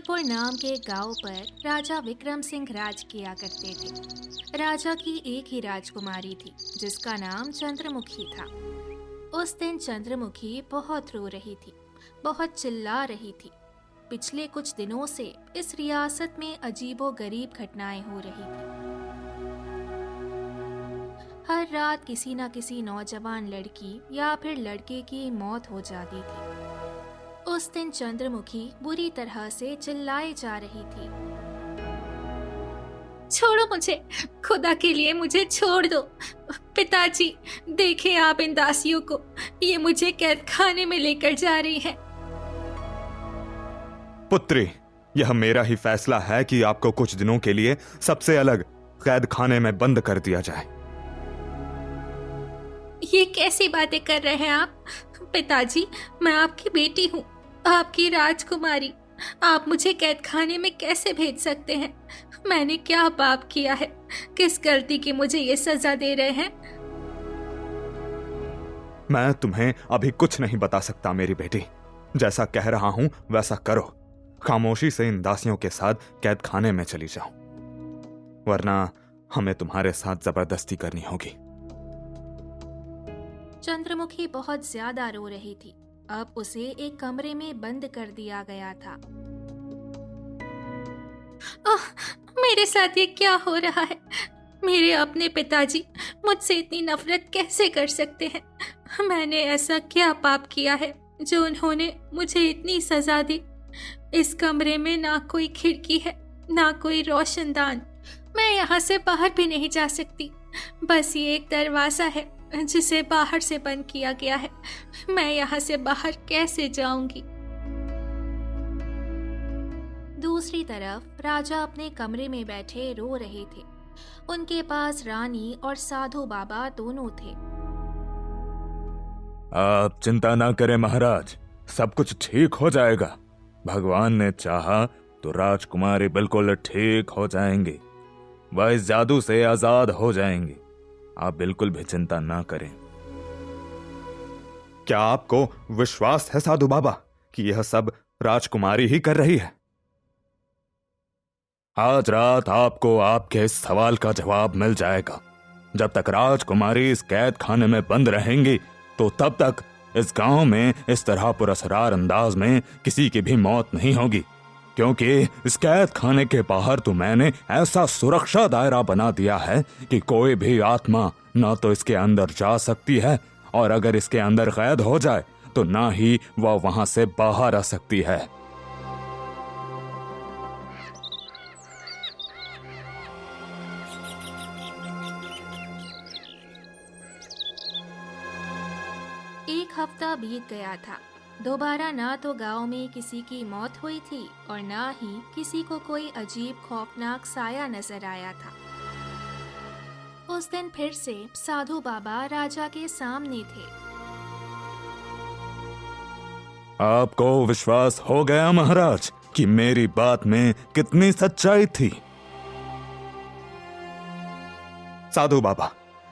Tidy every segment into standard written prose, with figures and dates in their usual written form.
जबलपुर नाम के गांव पर राजा विक्रम सिंह राज किया करते थे। राजा की एक ही राजकुमारी थी जिसका नाम चंद्रमुखी था। उस दिन चंद्रमुखी बहुत रो रही थी, बहुत चिल्ला रही थी। पिछले कुछ दिनों से इस रियासत में अजीबोगरीब घटनाएं हो रही थी। हर रात किसी न किसी नौजवान लड़की या फिर लड़के की मौत हो जाती थी। उस दिन चंद्रमुखी बुरी तरह से चिल्लाए जा रही थी। छोड़ो मुझे, खुदा के लिए मुझे छोड़ दो। पिताजी, देखें आप इन दासियों को, ये मुझे कैद खाने में लेकर जा रही हैं। पुत्री, यह मेरा ही फैसला है कि आपको कुछ दिनों के लिए सबसे अलग कैद खाने में बंद कर दिया जाए। ये कैसी बातें कर रहे हैं आप? पिताजी, मैं आपकी बेटी हूँ, आपकी राजकुमारी। आप मुझे कैद खाने में कैसे भेज सकते हैं? मैंने क्या पाप किया है? किस गलती की मुझे ये सजा दे रहे हैं? मैं तुम्हें अभी कुछ नहीं बता सकता मेरी बेटी। जैसा कह रहा हूं वैसा करो। खामोशी से इन दासियों के साथ कैद खाने में चली जाओ, वरना हमें तुम्हारे साथ जबरदस्ती करनी होगी। चंद्रमुखी बहुत ज्यादा रो रही थी। अब उसे एक कमरे में बंद कर दिया गया था। मेरे साथ ये क्या हो रहा है? मेरे अपने पिताजी मुझसे इतनी नफरत कैसे कर सकते हैं? मैंने ऐसा क्या पाप किया है जो उन्होंने मुझे इतनी सजा दी? इस कमरे में ना कोई खिड़की है, ना कोई रोशनदान। मैं यहाँ से बाहर भी नहीं जा सकती। बस ये एक दरवाजा है जिसे बाहर से बंद किया गया है। मैं यहाँ से बाहर कैसे जाऊंगी? दूसरी तरफ राजा अपने कमरे में बैठे रो रहे थे। उनके पास रानी और साधु बाबा दोनों थे। आप चिंता ना करें महाराज, सब कुछ ठीक हो जाएगा। भगवान ने चाहा तो राजकुमारी बिल्कुल ठीक हो जाएंगे। वह इस जादू से आजाद हो जाएंगे। आप बिल्कुल भी चिंता ना करें। क्या आपको विश्वास है साधु बाबा कि यह सब राजकुमारी ही कर रही है? आज रात आपको आपके इस सवाल का जवाब मिल जाएगा। जब तक राजकुमारी इस कैद खाने में बंद रहेंगी तो तब तक इस गांव में इस तरह पुरअसरार अंदाज में किसी की भी मौत नहीं होगी, क्योंकि इस कैद खाने के बाहर तो मैंने ऐसा सुरक्षा दायरा बना दिया है कि कोई भी आत्मा ना तो इसके अंदर जा सकती है, और अगर इसके अंदर कैद हो जाए तो ना ही वह वहां से बाहर आ सकती है। एक हफ्ता बीत गया था। दोबारा ना तो गांव में किसी की मौत हुई थी और ना ही किसी को कोई अजीब खौफनाक साया नजर आया था। उस दिन फिर से साधु बाबा राजा के सामने थे। आपको विश्वास हो गया महाराज कि मेरी बात में कितनी सच्चाई थी? साधु बाबा,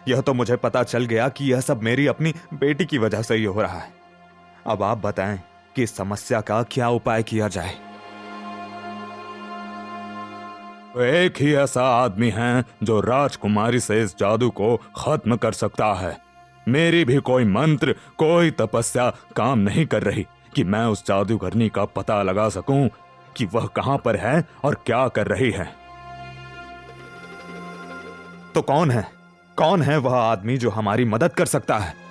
यह तो मुझे पता चल गया कि यह सब मेरी अपनी बेटी की वजह से ही हो रहा है। अब आप बताएं कि इस समस्या का क्या उपाय किया जाए। एक ही ऐसा आदमी है जो राजकुमारी से इस जादू को खत्म कर सकता है। मेरी भी कोई मंत्र, कोई तपस्या काम नहीं कर रही कि मैं उस जादूगरनी का पता लगा सकूं कि वह कहां पर है और क्या कर रही है। तो कौन है वह आदमी जो हमारी मदद कर सकता है?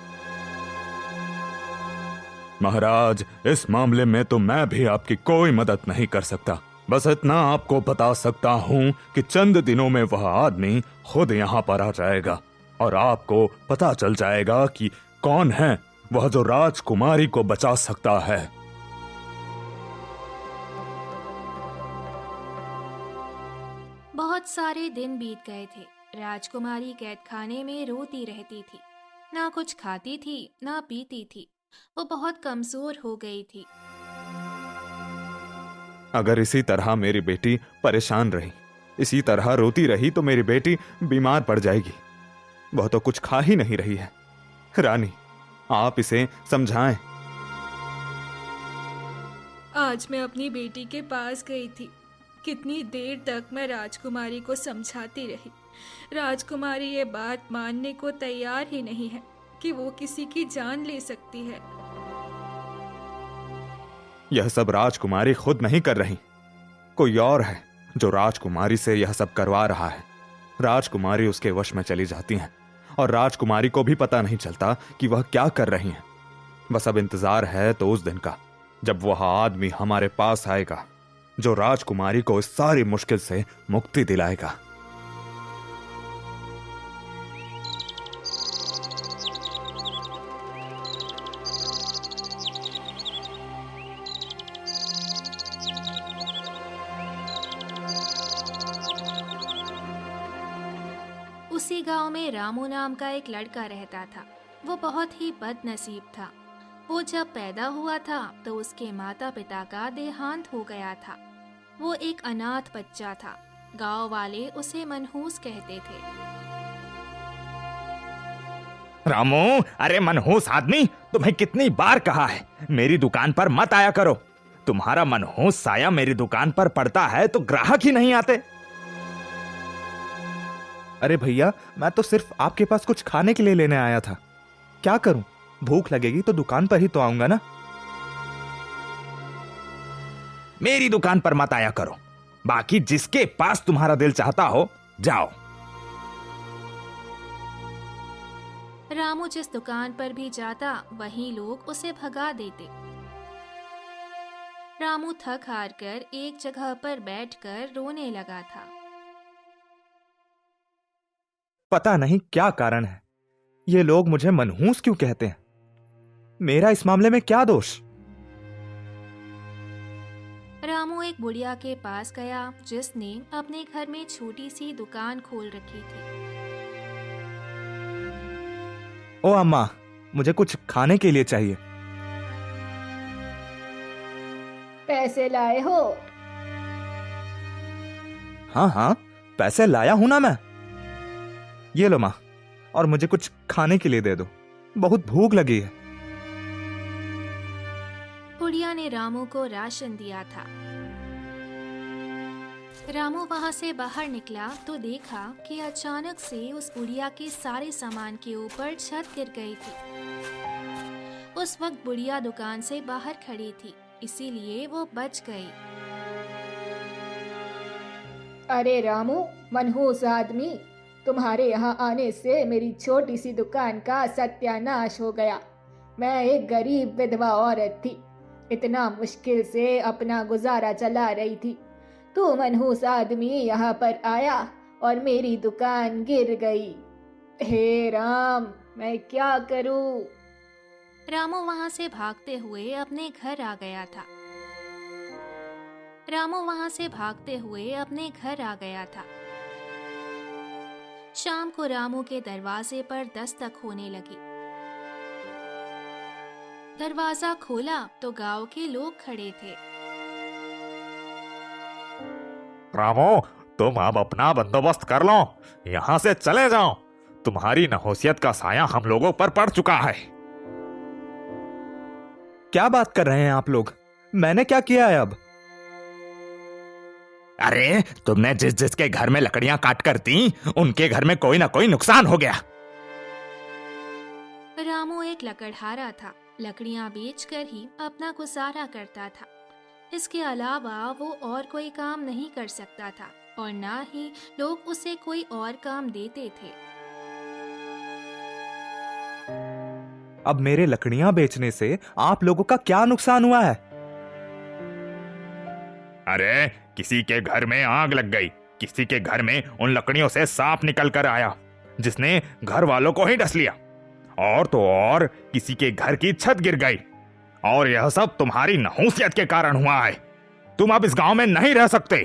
महाराज, इस मामले में तो मैं भी आपकी कोई मदद नहीं कर सकता। बस इतना आपको बता सकता हूं कि चंद दिनों में वह आदमी खुद यहां पर आ जाएगा और आपको पता चल जाएगा कि कौन है वह जो राजकुमारी को बचा सकता है। बहुत सारे दिन बीत गए थे। राजकुमारी कैद खाने में रोती रहती थी। ना कुछ खाती थी, ना पीती थी। वो बहुत कमजोर हो गई थी। अगर इसी तरह मेरी बेटी परेशान रही, इसी तरह रोती रही, तो मेरी बेटी बीमार पड़ जाएगी। वह तो कुछ खा ही नहीं रही है। रानी, आप इसे समझाएं। आज मैं अपनी बेटी के पास गई थी। कितनी देर तक मैं राजकुमारी को समझाती रही। राजकुमारी ये बात मानने को तैयार ही नहीं है कि वो किसी की जान ले सकती है। यह सब राजकुमारी खुद नहीं कर रही, कोई और है जो राजकुमारी से यह सब करवा रहा है। राजकुमारी उसके वश में चली जाती हैं और राजकुमारी को भी पता नहीं चलता कि वह क्या कर रही हैं। बस अब इंतजार है तो उस दिन का जब वह आदमी हमारे पास आएगा जो राजकुमारी को इस सारी मुश्किल से मुक्ति दिलाएगा। उसी गांव में रामू नाम का एक लड़का रहता था। वो बहुत ही बदनसीब था। वो जब पैदा हुआ था तो उसके माता पिता का देहांत हो गया था। वो एक अनाथ बच्चा था। गांव वाले उसे मनहूस कहते थे। रामू, अरे मनहूस आदमी, तुम्हें कितनी बार कहा है मेरी दुकान पर मत आया करो। तुम्हारा मनहूस साया मेरी दुकान पर पड़ता है तो ग्राहक ही नहीं आते। अरे भैया, मैं तो सिर्फ आपके पास कुछ खाने के लिए लेने आया था। क्या करूं, भूख लगेगी तो दुकान पर ही तो आऊंगा ना। मेरी दुकान पर मत आया करो। बाकी जिसके पास तुम्हारा दिल चाहता हो जाओ। रामू जिस दुकान पर भी जाता वहीं लोग उसे भगा देते। रामू थक हार कर एक जगह पर बैठकर रोने लगा था। पता नहीं क्या कारण है, ये लोग मुझे मनहूस क्यों कहते हैं। मेरा इस मामले में क्या दोष। रामू एक बुढ़िया के पास गया जिसने अपने घर में छोटी सी दुकान खोल रखी थी। ओ अम्मा, मुझे कुछ खाने के लिए चाहिए। पैसे लाए हो? हाँ हाँ, पैसे लाया हूं ना मैं। ये लो माँ, और मुझे कुछ खाने के लिए दे दो, बहुत भूख लगी है। बुढ़िया ने रामू को राशन दिया था। रामू वहां से बाहर निकला तो देखा कि अचानक से उस बुढ़िया के सारे सामान के ऊपर छत गिर गई थी। उस वक्त बुढ़िया दुकान से बाहर खड़ी थी, इसीलिए वो बच गई। अरे रामू, मनहूस आदमी, तुम्हारे यहाँ आने से मेरी छोटी सी दुकान का सत्यानाश हो गया। मैं एक गरीब विधवा औरत थी, इतना मुश्किल से अपना गुजारा चला रही थी। तू मनहूस आदमी यहाँ पर आया और मेरी दुकान गिर गई। हे राम, मैं क्या करूं? रामू वहां से भागते हुए अपने घर आ गया था। शाम को रामू के दरवाजे पर दस्तक होने लगी। दरवाजा खोला तो गांव के लोग खड़े थे। रामू, तुम अब अपना बंदोबस्त कर लो, यहाँ से चले जाओ। तुम्हारी नहोसियत का साया हम लोगों पर पड़ चुका है। क्या बात कर रहे हैं आप लोग? मैंने क्या किया है अब? अरे, तुमने जिस जिसके घर में लकड़ियां काट कर दी, उनके घर में कोई ना कोई नुकसान हो गया। रामू एक लकड़हारा था, लकड़ियां बेचकर ही अपना गुजारा करता था। इसके अलावा वो और कोई काम नहीं कर सकता था और ना ही लोग उसे कोई और काम देते थे। अब मेरे लकड़ियां बेचने से आप लोगों का क्या नुकसान हुआ है? अरे, किसी के घर में आग लग गई, किसी के घर में उन लकड़ियों से सांप निकल कर आया जिसने घर वालों को ही डस लिया, और तो और किसी के घर की छत गिर गई। और यह सब तुम्हारी नहुसियत के कारण हुआ है। तुम अब इस गांव में नहीं रह सकते।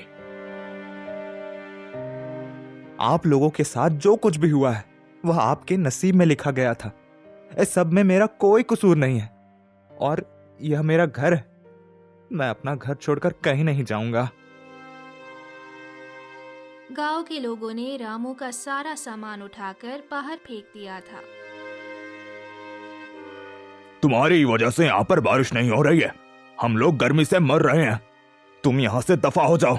आप लोगों के साथ जो कुछ भी हुआ है वह आपके नसीब में लिखा गया था। इस सब में मेरा कोई कसूर नहीं है, और यह मेरा घर है। मैं अपना घर छोड़कर कहीं नहीं जाऊंगा। गांव के लोगों ने रामू का सारा सामान उठाकर बाहर फेंक दिया था। तुम्हारी वजह से यहाँ पर बारिश नहीं हो रही है। हम लोग गर्मी से मर रहे हैं। तुम यहां से दफा हो जाओ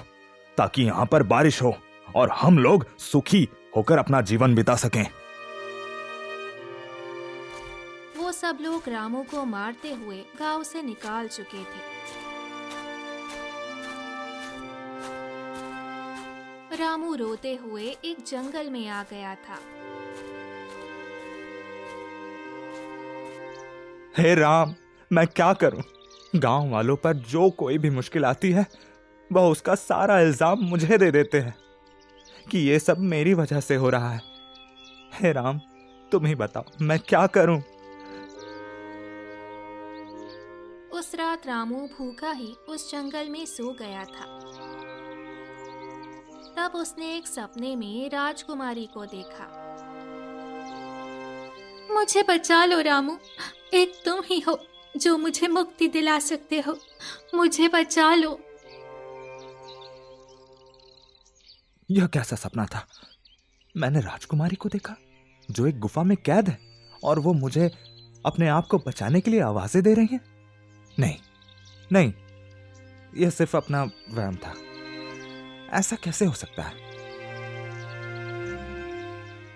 ताकि यहां पर बारिश हो और हम लोग सुखी होकर अपना जीवन बिता सकें। वो सब लोग रामू को मारते हुए गांव से निकाल चुके थे। रामू रोते हुए एक जंगल में आ गया था। हे राम, मैं क्या करूं? गांव वालों पर जो कोई भी मुश्किल आती है वह उसका सारा इल्जाम मुझे दे देते हैं कि ये सब मेरी वजह से हो रहा है। हे राम, तुम ही बताओ मैं क्या करूं? उस रात रामू भूखा ही उस जंगल में सो गया था। तब उसने एक सपने में राजकुमारी को देखा। मुझे बचा लो रामू, एक तुम ही हो जो मुझे मुक्ति दिला सकते हो, मुझे बचा लो। यह कैसा सपना था? मैंने राजकुमारी को देखा जो एक गुफा में कैद है और वो मुझे अपने आप को बचाने के लिए आवाजें दे रही हैं। नहीं नहीं, यह सिर्फ अपना वहम था। ऐसा कैसे हो सकता है?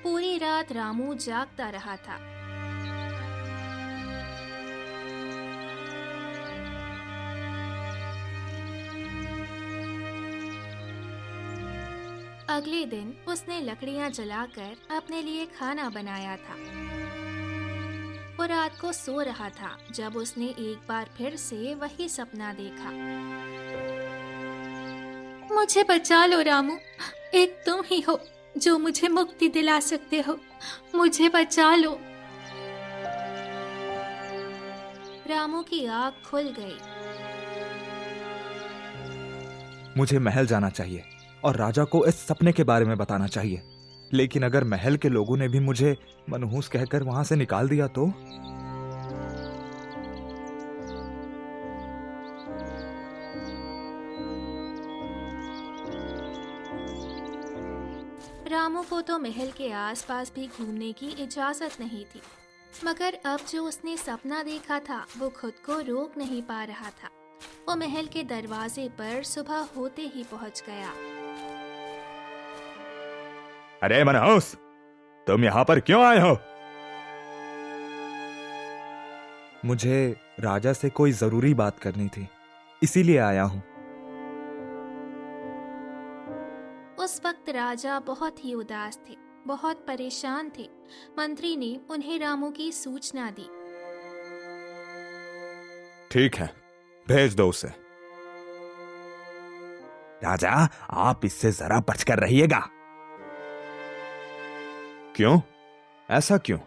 पूरी रात रामू जागता रहा था। अगले दिन उसने लकड़ियां जलाकर अपने लिए खाना बनाया था। वो रात को सो रहा था जब उसने एक बार फिर से वही सपना देखा। मुझे बचा लो रामू, एक तुम ही हो जो मुझे मुक्ति दिला सकते हो, मुझे बचा लो। रामू की आँख खुल गई। मुझे महल जाना चाहिए और राजा को इस सपने के बारे में बताना चाहिए। लेकिन अगर महल के लोगों ने भी मुझे मनहूस कहकर वहां से निकाल दिया तो? रामू को तो महल के आसपास भी घूमने की इजाजत नहीं थी, मगर अब जो उसने सपना देखा था वो खुद को रोक नहीं पा रहा था। वो महल के दरवाजे पर सुबह होते ही पहुंच गया। अरे मनहूस, तुम यहाँ पर क्यों आए हो? मुझे राजा से कोई जरूरी बात करनी थी, इसीलिए आया हूं। उस वक्त राजा बहुत ही उदास थे, बहुत परेशान थे। मंत्री ने उन्हें रामू की सूचना दी। ठीक है, भेज दो उसे। राजा, आप इससे जरा बचकर रहिएगा। क्यों? ऐसा क्यों?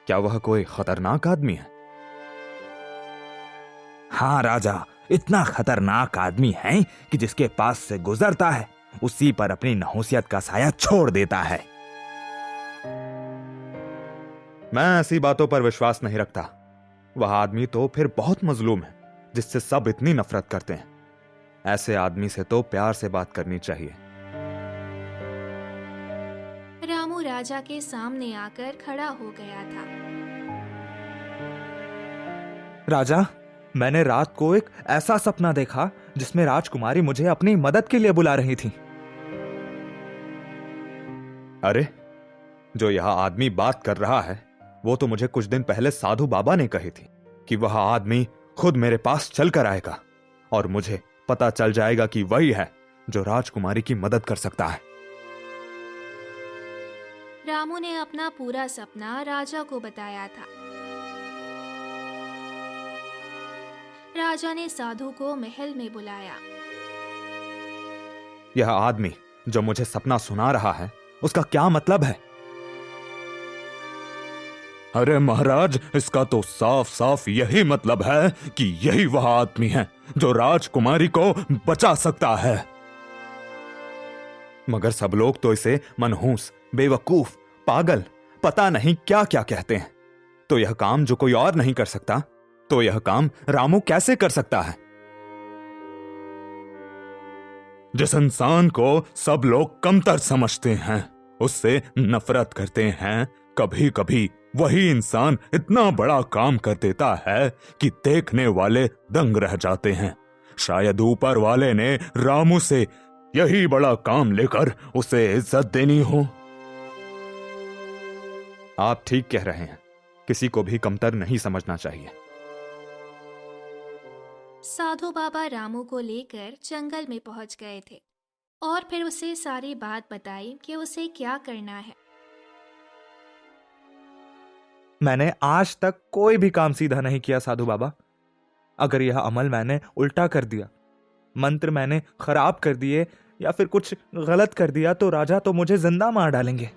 क्या वह कोई खतरनाक आदमी है? हाँ राजा, इतना खतरनाक आदमी है कि जिसके पास से गुजरता है उसी पर अपनी नहुसियत का साया छोड़ देता है। मैं ऐसी बातों पर विश्वास नहीं रखता। वह आदमी तो फिर बहुत मजलूम है जिससे सब इतनी नफरत करते हैं। ऐसे आदमी से तो प्यार से बात करनी चाहिए। रामू राजा के सामने आकर खड़ा हो गया था। राजा, मैंने रात को एक ऐसा सपना देखा जिसमें राजकुमारी मुझे अपनी मदद के लिए बुला रही थी। अरे, जो यह आदमी बात कर रहा है वो तो मुझे कुछ दिन पहले साधु बाबा ने कही थी कि वह आदमी खुद मेरे पास चल कर आएगा और मुझे पता चल जाएगा कि वही है जो राजकुमारी की मदद कर सकता है। रामू ने अपना पूरा सपना राजा को बताया था। राजा ने साधु को महल में बुलाया। यह आदमी जो मुझे सपना सुना रहा है उसका क्या मतलब है? अरे महाराज, इसका तो साफ साफ यही मतलब है कि यही वह आदमी है जो राजकुमारी को बचा सकता है। मगर सब लोग तो इसे मनहूस, बेवकूफ, पागल, पता नहीं क्या क्या कहते हैं। तो यह काम जो कोई और नहीं कर सकता, तो यह काम रामू कैसे कर सकता है? जिस इंसान को सब लोग कमतर समझते हैं, उससे नफरत करते हैं, कभी कभी वही इंसान इतना बड़ा काम कर देता है कि देखने वाले दंग रह जाते हैं। शायद ऊपर वाले ने रामू से यही बड़ा काम लेकर उसे इज्जत देनी हो। आप ठीक कह रहे हैं, किसी को भी कमतर नहीं समझना चाहिए। साधु बाबा रामू को लेकर जंगल में पहुंच गए थे और फिर उसे सारी बात बताई कि उसे क्या करना है। मैंने आज तक कोई भी काम सीधा नहीं किया साधु बाबा। अगर यह अमल मैंने उल्टा कर दिया, मंत्र मैंने खराब कर दिए या फिर कुछ गलत कर दिया तो राजा तो मुझे जिंदा मार डालेंगे।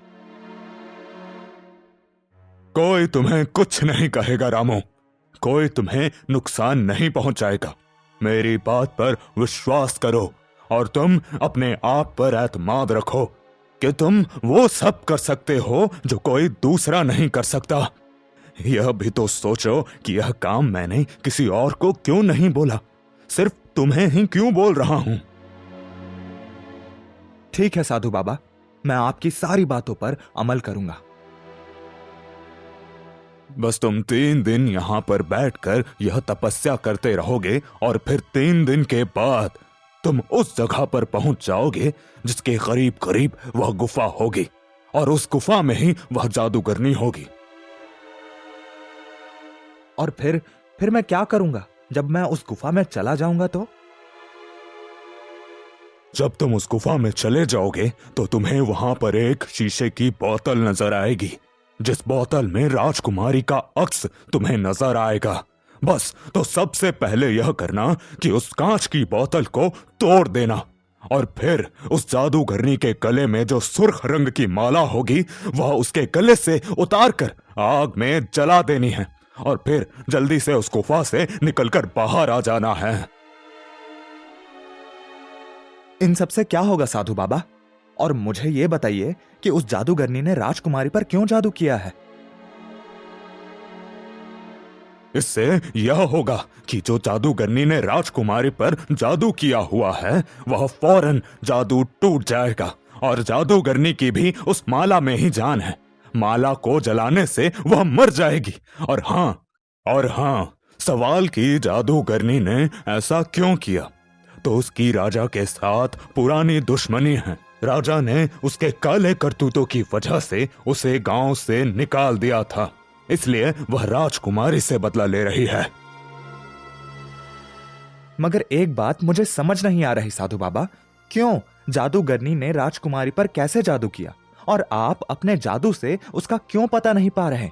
कोई तुम्हें कुछ नहीं कहेगा रामू, कोई तुम्हें नुकसान नहीं पहुंचाएगा। मेरी बात पर विश्वास करो और तुम अपने आप पर एतमाद रखो कि तुम वो सब कर सकते हो जो कोई दूसरा नहीं कर सकता। यह भी तो सोचो कि यह काम मैंने किसी और को क्यों नहीं बोला, सिर्फ तुम्हें ही क्यों बोल रहा हूं। ठीक है साधु बाबा, मैं आपकी सारी बातों पर अमल करूंगा। बस तुम 3 दिन यहां पर बैठकर यह तपस्या करते रहोगे और फिर 3 दिन के बाद तुम उस जगह पर पहुंच जाओगे जिसके करीब करीब वह गुफा होगी और उस गुफा में ही वह जादूगरनी होगी। और फिर मैं क्या करूंगा जब मैं उस गुफा में चला जाऊंगा? तो जब तुम उस गुफा में चले जाओगे तो तुम्हें वहां पर एक शीशे की बोतल नजर आएगी, जिस बोतल में राजकुमारी का अक्स तुम्हें नजर आएगा। बस तो सबसे पहले यह करना कि उस कांच की बोतल को तोड़ देना और फिर उस जादूगरनी के गले में जो सुर्ख रंग की माला होगी वह उसके गले से उतार कर आग में जला देनी है और फिर जल्दी से उस गुफा से निकलकर बाहर आ जाना है। इन सब से क्या होगा साधु बाबा? और मुझे यह बताइए कि उस जादूगरनी ने राजकुमारी पर क्यों जादू किया है? इससे यह होगा कि जो जादूगरनी ने राजकुमारी पर जादू किया हुआ है वह फौरन जादू टूट जाएगा और जादूगरनी की भी उस माला में ही जान है। माला को जलाने से वह मर जाएगी। और हाँ, सवाल की जादूगरनी ने ऐसा क्यों किया? तो उसकी राजा के साथ पुरानी दुश्मनी है। राजा ने उसके काले करतूतों की वजह से उसे गांव से निकाल दिया था, इसलिए वह राजकुमारी से बदला ले रही है। मगर एक बात मुझे समझ नहीं आ रही साधु बाबा, क्यों जादूगरनी ने राजकुमारी पर कैसे जादू किया और आप अपने जादू से उसका क्यों पता नहीं पा रहे?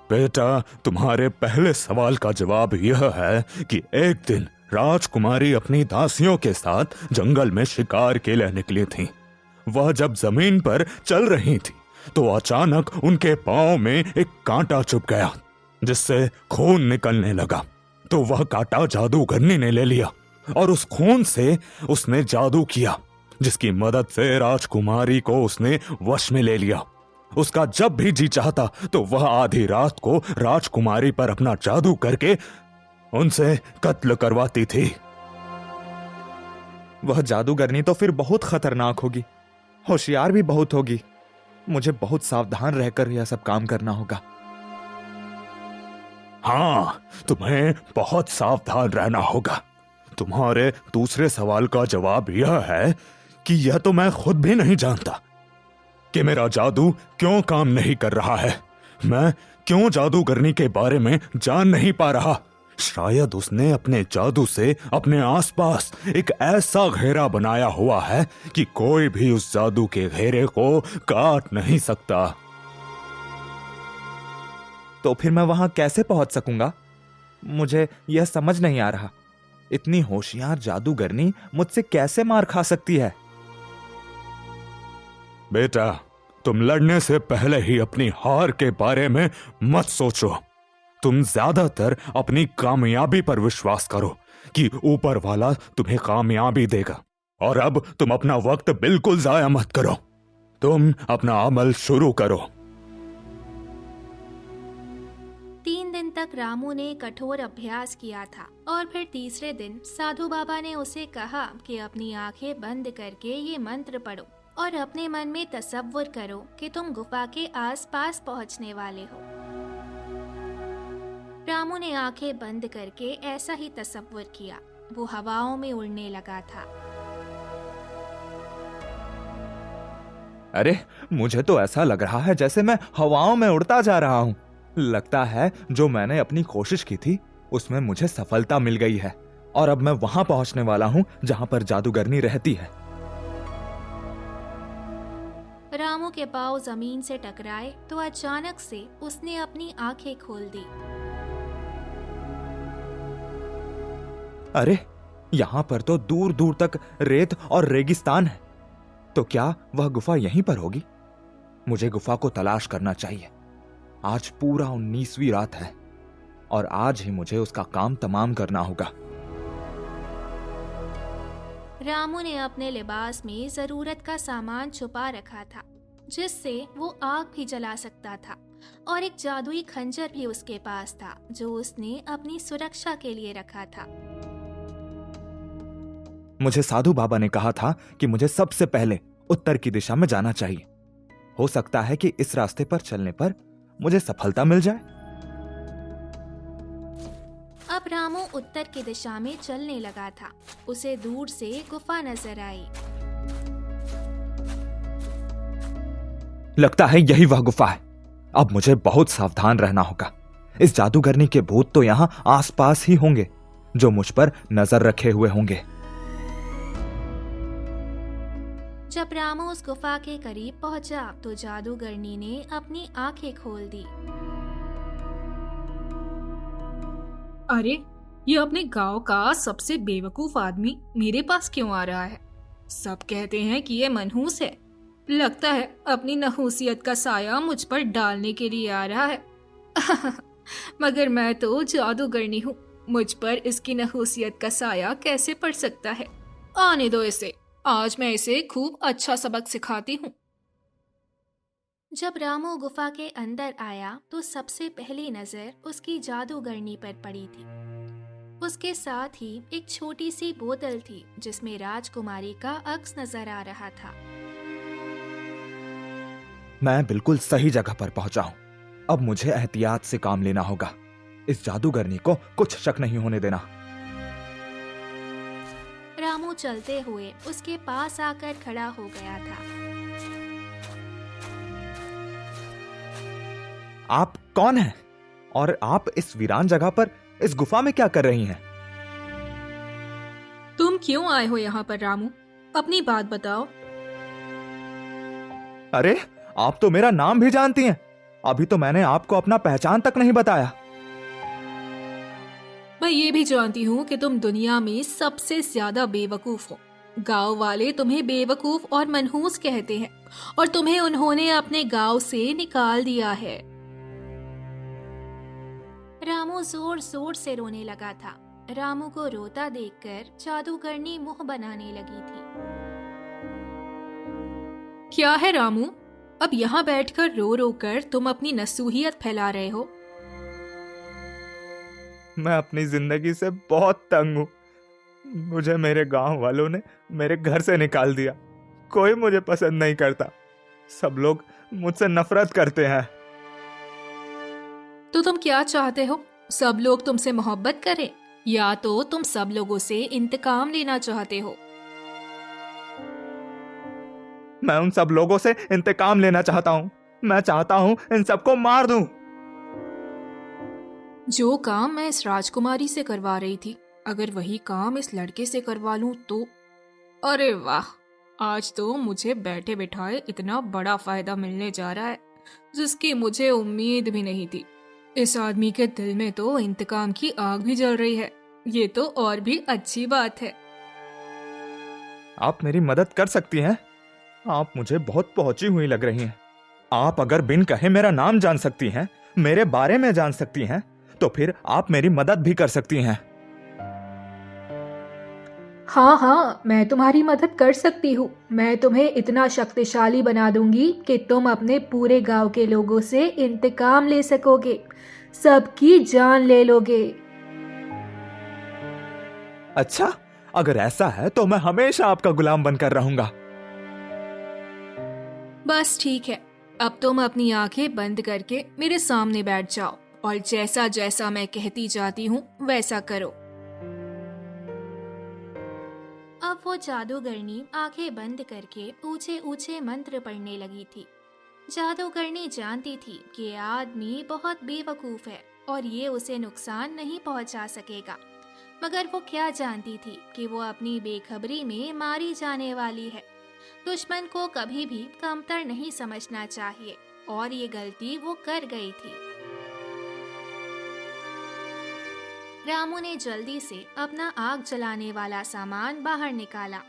बेटा, तुम्हारे पहले सवाल का जवाब यह है कि एक दिन राजकुमारी अपनी दासियों के साथ जंगल में शिकार के लिए निकली थी। वह जब जमीन पर चल रही थी तो अचानक उनके पांव में एक कांटा चुभ गया जिससे खून निकलने लगा। तो वह कांटा जादूगरनी ने ले लिया और उस खून से उसने जादू किया, जिसकी मदद से राजकुमारी को उसने वश में ले लिया। उसका जब भी जी चाहता तो वह आधी रात को राजकुमारी पर अपना जादू करके उनसे कत्ल करवाती थी। वह जादूगरनी तो फिर बहुत खतरनाक होगी, होशियार भी बहुत होगी। मुझे बहुत सावधान रहकर यह सब काम करना होगा। हाँ, तुम्हें बहुत सावधान रहना होगा। तुम्हारे दूसरे सवाल का जवाब यह है कि यह तो मैं खुद भी नहीं जानता कि मेरा जादू क्यों काम नहीं कर रहा है। मैं क्यों जादूगरनी के बारे में जान नहीं पा रहा। शायद उसने अपने जादू से अपने आसपास एक ऐसा घेरा बनाया हुआ है कि कोई भी उस जादू के घेरे को काट नहीं सकता। तो फिर मैं वहां कैसे पहुंच सकूंगा? मुझे यह समझ नहीं आ रहा। इतनी होशियार जादूगरनी मुझसे कैसे मार खा सकती है? बेटा, तुम लड़ने से पहले ही अपनी हार के बारे में मत सोचो। तुम ज्यादातर अपनी कामयाबी पर विश्वास करो कि ऊपर वाला तुम्हें कामयाबी देगा। और अब तुम अपना वक्त बिल्कुल जाया मत करो, तुम अपना अमल शुरू करो। 3 दिन तक रामू ने कठोर अभ्यास किया था और फिर तीसरे दिन साधु बाबा ने उसे कहा कि अपनी आंखें बंद करके ये मंत्र पढ़ो और अपने मन में तसव्वुर करो कि तुम गुफा के आसपास पहुंचने वाले हो। रामू ने आंखें बंद करके ऐसा ही तसव्वुर किया। वो हवाओं में उड़ने लगा था। अरे, मुझे तो ऐसा लग रहा है जैसे मैं हवाओं में उड़ता जा रहा हूं। लगता है जो मैंने अपनी कोशिश की थी उसमें मुझे सफलता मिल गई है और अब मैं वहां पहुंचने वाला हूं जहां पर जादूगरनी रहती है। रामू के पांव जमीन से टकराए तो अचानक से उसने अपनी आंखें खोल दी। अरे, यहां पर तो दूर दूर तक रेत और रेगिस्तान है। तो क्या वह गुफा यहीं पर होगी? मुझे गुफा को तलाश करना चाहिए। आज पूरा 19वीं रात है और आज ही मुझे उसका काम तमाम करना होगा। रामू ने अपने लिबास में जरूरत का सामान छुपा रखा था जिससे वो आग भी जला सकता था, और एक जादुई खंजर भी उसके पास था जो उसने अपनी सुरक्षा के लिए रखा था। मुझे साधु बाबा ने कहा था कि मुझे सबसे पहले उत्तर की दिशा में जाना चाहिए। हो सकता है कि इस रास्ते पर चलने पर मुझे सफलता मिल जाए। अब रामू उत्तर की दिशा में चलने लगा था। उसे दूर से गुफा नजर आई। लगता है यही वह गुफा है। अब मुझे बहुत सावधान रहना होगा। इस जादूगरनी के भूत तो यहाँ आसपास ही होंगे जो मुझ पर नजर रखे हुए होंगे। जब रामू उस गुफा के करीब पहुंचा तो जादूगरनी ने अपनी आंखें खोल दी। अरे, ये अपने गांव का सबसे बेवकूफ आदमी मेरे पास क्यों आ रहा है? सब कहते हैं कि ये मनहूस है। लगता है अपनी नहूसियत का साया मुझ पर डालने के लिए आ रहा है। मगर मैं तो जादूगरनी हूँ, मुझ पर इसकी नहूसियत का साया कैसे पड़ सकता है? आने दो इसे, आज मैं इसे खूब अच्छा सबक सिखाती हूँ। जब रामू गुफा के अंदर आया तो सबसे पहली नजर उसकी जादूगरनी पर पड़ी थी। उसके साथ ही एक छोटी सी बोतल थी जिसमें राजकुमारी का अक्स नजर आ रहा था। मैं बिल्कुल सही जगह पर पहुंचा हूं। अब मुझे एहतियात से काम लेना होगा। इस जादूगरनी को कुछ शक नहीं होने देना। रामू चलते हुए उसके पास आकर खड़ा हो गया था। आप कौन हैं? और आप इस वीरान जगह पर इस गुफा में क्या कर रही हैं? तुम क्यों आए हो यहाँ पर रामू? अपनी बात बताओ। अरे, आप तो मेरा नाम भी जानती हैं। अभी तो मैंने आपको अपना पहचान तक नहीं बताया। मैं ये भी जानती हूँ कि तुम दुनिया में सबसे ज्यादा बेवकूफ हो। गांव वाले तुम्हें बेवकूफ और मनहूस कहते हैं और तुम्हें उन्होंने अपने गांव से निकाल दिया है। रामू जोर जोर से रोने लगा था। रामू को रोता देखकर जादूगरनी मुंह बनाने लगी थी। क्या है रामू? अब यहाँ बैठकर रो रो कर तुम अपनी नसूहियत फैला रहे हो। मैं अपनी जिंदगी से बहुत तंग हूँ। मुझे मेरे गांव वालों ने मेरे घर से निकाल दिया। कोई मुझे पसंद नहीं करता। सब लोग मुझसे नफरत करते हैं। तो तुम क्या चाहते हो? सब लोग तुमसे मोहब्बत करें या तो तुम सब लोगों से इंतकाम लेना चाहते हो? मैं उन सब लोगों से इंतकाम लेना चाहता हूँ। मैं चाहता हूँ इन सबको मार दूं। जो काम मैं इस राजकुमारी से करवा रही थी, अगर वही काम इस लड़के से करवा लूं तो? अरे वाह, आज तो मुझे बैठे बिठाए इतना बड़ा फायदा मिलने जा रहा है जिसकी मुझे उम्मीद भी नहीं थी। इस आदमी के दिल में तो इंतकाम की आग भी जल रही है। ये तो और भी अच्छी बात है। आप मेरी मदद कर सकती हैं? आप मुझे बहुत पहुंची हुई लग रही हैं। आप अगर बिन कहे मेरा नाम जान सकती हैं, मेरे बारे में जान सकती हैं, तो फिर आप मेरी मदद भी कर सकती हैं। हाँ हाँ, मैं तुम्हारी मदद कर सकती हूँ। मैं तुम्हें इतना शक्तिशाली बना दूंगी कि तुम अपने पूरे गांव के लोगों से इंतकाम ले सकोगे, सबकी जान ले लोगे। अच्छा, अगर ऐसा है तो मैं हमेशा आपका गुलाम बनकर रहूंगा। बस ठीक है, अब तुम अपनी आंखें बंद करके मेरे सामने बैठ जाओ और जैसा जैसा मैं कहती जाती हूँ वैसा करो। अब वो जादूगरनी आंखें बंद करके ऊंचे ऊंचे मंत्र पढ़ने लगी थी। जादूगरनी जानती थी कि ये आदमी बहुत बेवकूफ है और ये उसे नुकसान नहीं पहुंचा सकेगा, मगर वो क्या जानती थी कि वो अपनी बेखबरी में मारी जाने वाली है। दुश्मन को कभी भी कमतर नहीं समझना चाहिए और ये गलती वो कर गई थी। रामू ने जल्दी से अपना आग जलाने वाला सामान बाहर निकाला।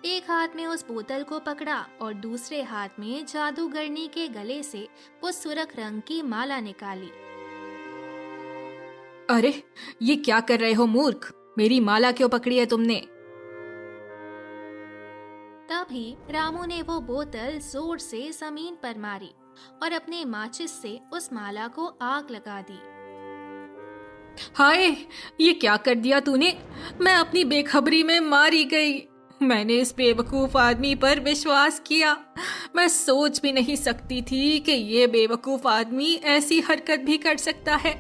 एक हाथ में उस बोतल को पकड़ा और दूसरे हाथ में जादूगरनी के गले से वो सुर्ख रंग की माला निकाली। अरे ये क्या कर रहे हो मूर्ख, मेरी माला क्यों पकड़ी है तुमने? तभी रामू ने वो बोतल जोर से जमीन पर मारी और अपने माचिस से उस माला को आग लगा दी। हाय, ये क्या कर दिया तूने? मैं अपनी बेखबरी में मारी गई। मैंने इस बेवकूफ आदमी पर विश्वास किया। मैं सोच भी नहीं सकती थी कि ये बेवकूफ आदमी ऐसी हरकत भी कर सकता है।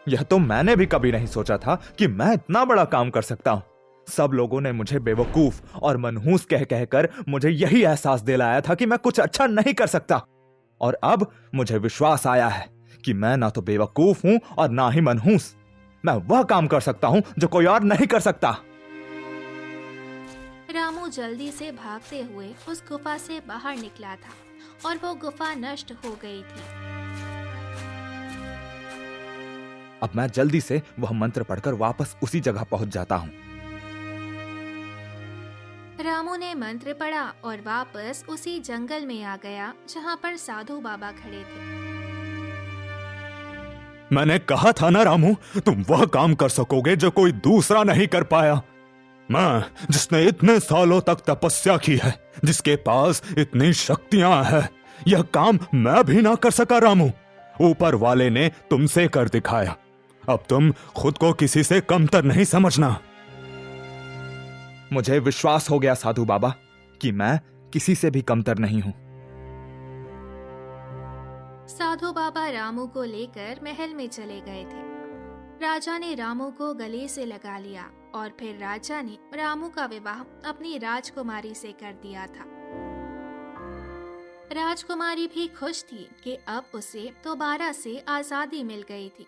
यह तो मैंने भी कभी नहीं सोचा था कि मैं इतना बड़ा काम कर सकता हूं। सब लोगों ने मुझे बेवकूफ और मनहूस कह कहकर मुझे यही एहसास दिलाया था कि मैं कुछ अच्छा नहीं कर सकता, और अब मुझे विश्वास आया है कि मैं ना तो बेवकूफ हूं और ना ही मनहूस। मैं वह काम कर सकता हूं जो कोई और नहीं कर सकता। रामू जल्दी से भागते हुए उस गुफा से बाहर निकला था और वो गुफा नष्ट हो गई थी। अब मैं जल्दी से वह मंत्र पढ़कर वापस उसी जगह पहुंच जाता हूं। रामू ने मंत्र पढ़ा और वापस उसी जंगल में आ गया जहाँ पर साधु बाबा खड़े थे। मैंने कहा था ना रामू, तुम वह काम कर सकोगे जो कोई दूसरा नहीं कर पाया। मैं, जिसने इतने सालों तक तपस्या की है, जिसके पास इतनी शक्तियां हैं, यह काम मैं भी ना कर सका रामू। ऊपर वाले ने तुमसे कर दिखाया। अब तुम खुद को किसी से कमतर नहीं समझना। मुझे विश्वास हो गया साधु बाबा कि मैं किसी से भी कमतर नहीं हूं। साधु बाबा रामू को लेकर महल में चले गए थे। राजा ने रामू को गले से लगा लिया और फिर राजा ने रामू का विवाह अपनी राजकुमारी से कर दिया था। राजकुमारी भी खुश थी कि अब उसे दोबारा से आजादी मिल गई थी,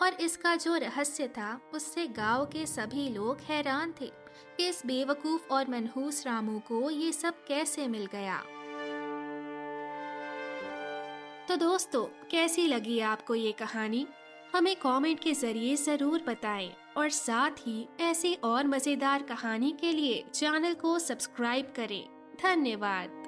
और इसका जो रहस्य था उससे गांव के सभी लोग हैरान थे कि इस बेवकूफ और मनहूस रामू को ये सब कैसे मिल गया। तो दोस्तों, कैसी लगी आपको ये कहानी? हमें कमेंट के जरिए जरूर बताएं, और साथ ही ऐसी और मजेदार कहानी के लिए चैनल को सब्सक्राइब करें। धन्यवाद।